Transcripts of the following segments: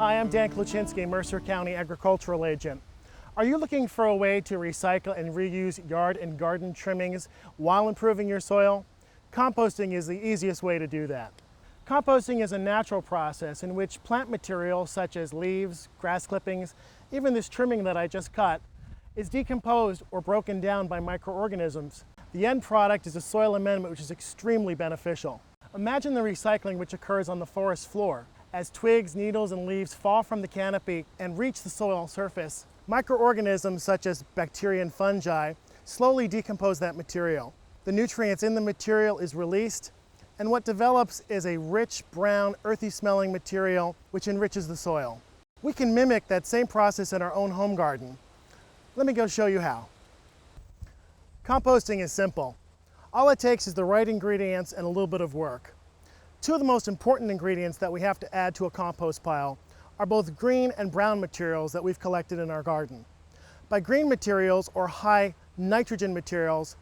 Hi, I'm Dan Kluchinski, Mercer County Agricultural Agent. Are you looking for a way to recycle and reuse yard and garden trimmings while improving your soil? Composting is the easiest way to do that. Composting is a natural process in which plant material such as leaves, grass clippings, even this trimming that I just cut, is decomposed or broken down by microorganisms. The end product is a soil amendment which is extremely beneficial. Imagine the recycling which occurs on the forest floor. As twigs, needles, and leaves fall from the canopy and reach the soil surface, microorganisms such as bacteria and fungi slowly decompose that material. The nutrients in the material is released, and what develops is a rich, brown, earthy smelling material which enriches the soil. We can mimic that same process in our own home garden. Let me go show you how. Composting is simple. All it takes is the right ingredients and a little bit of work. Two of the most important ingredients that we have to add to a compost pile are both green and brown materials that we've collected in our garden. By green materials or high nitrogen materials,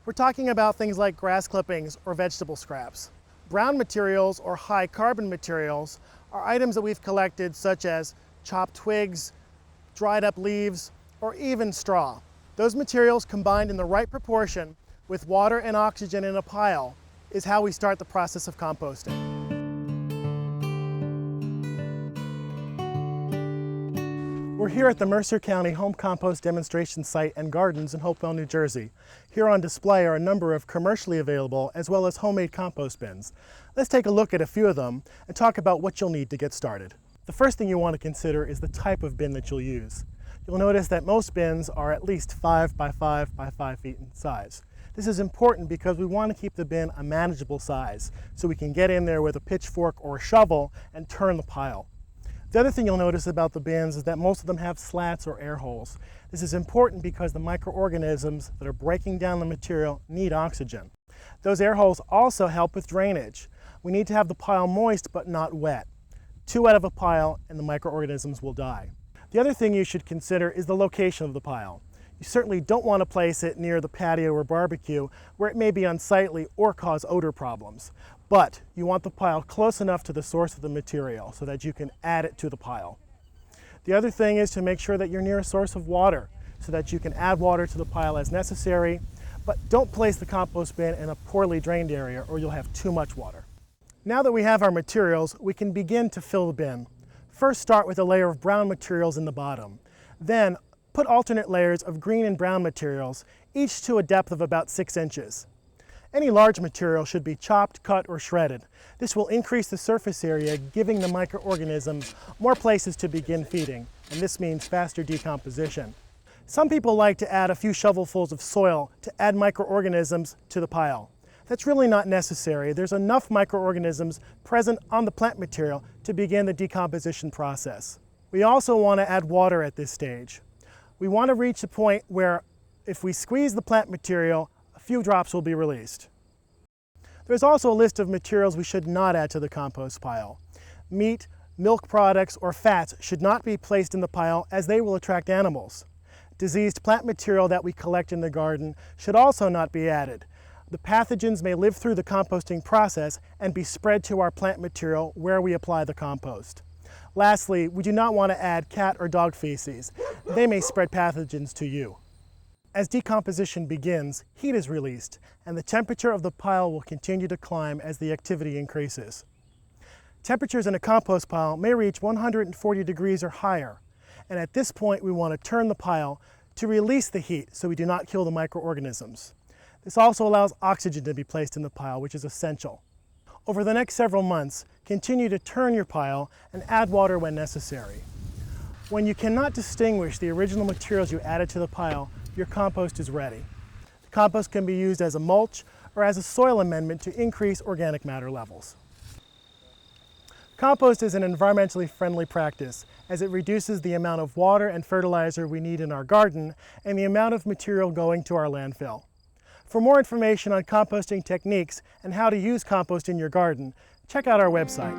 we're talking about things like grass clippings or vegetable scraps. Brown materials or high carbon materials are items that we've collected such as chopped twigs, dried up leaves, or even straw. Those materials combined in the right proportion with water and oxygen in a pile is how we start the process of composting. We're here at the Mercer County Home Compost Demonstration Site and Gardens in Hopewell, New Jersey. Here on display are a number of commercially available as well as homemade compost bins. Let's take a look at a few of them and talk about what you'll need to get started. The first thing you want to consider is the type of bin that you'll use. You'll notice that most bins are at least 5 by 5 by 5 feet in size. This is important because we want to keep the bin a manageable size so we can get in there with a pitchfork or a shovel and turn the pile. The other thing you'll notice about the bins is that most of them have slats or air holes. This is important because the microorganisms that are breaking down the material need oxygen. Those air holes also help with drainage. We need to have the pile moist but not wet. Too wet of a pile and the microorganisms will die. The other thing you should consider is the location of the pile. You certainly don't want to place it near the patio or barbecue where it may be unsightly or cause odor problems. But you want the pile close enough to the source of the material so that you can add it to the pile. The other thing is to make sure that you're near a source of water so that you can add water to the pile as necessary, but don't place the compost bin in a poorly drained area or you'll have too much water. Now that we have our materials, we can begin to fill the bin. First, start with a layer of brown materials in the bottom. Then, put alternate layers of green and brown materials, each to a depth of about 6 inches. Any large material should be chopped, cut, or shredded. This will increase the surface area, giving the microorganisms more places to begin feeding, and this means faster decomposition. Some people like to add a few shovelfuls of soil to add microorganisms to the pile. That's really not necessary. There's enough microorganisms present on the plant material to begin the decomposition process. We also want to add water at this stage. We want to reach a point where if we squeeze the plant material, a few drops will be released. There's also a list of materials we should not add to the compost pile. Meat, milk products, or fats should not be placed in the pile as they will attract animals. Diseased plant material that we collect in the garden should also not be added. The pathogens may live through the composting process and be spread to our plant material where we apply the compost. Lastly, we do not want to add cat or dog feces. They may spread pathogens to you. As decomposition begins, heat is released, and the temperature of the pile will continue to climb as the activity increases. Temperatures in a compost pile may reach 140 degrees or higher, and at this point we want to turn the pile to release the heat so we do not kill the microorganisms. This also allows oxygen to be placed in the pile, which is essential. Over the next several months, continue to turn your pile and add water when necessary. When you cannot distinguish the original materials you added to the pile, your compost is ready. The compost can be used as a mulch or as a soil amendment to increase organic matter levels. Compost is an environmentally friendly practice as it reduces the amount of water and fertilizer we need in our garden and the amount of material going to our landfill. For more information on composting techniques and how to use compost in your garden, check out our website.